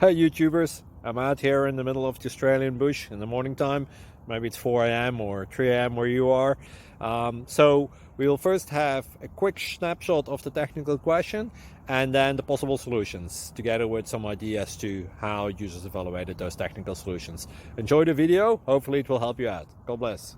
Hi YouTubers, I'm out here in the middle of the Australian bush in the morning time. Maybe it's 4 a.m. or 3 a.m. where you are. So we will first have a quick snapshot of the technical question and then the possible solutions, together with some ideas to how users evaluated those technical solutions. Enjoy the video, hopefully it will help you out. God bless.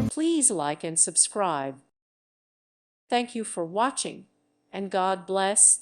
Please like and subscribe. Thank you for watching, and God bless.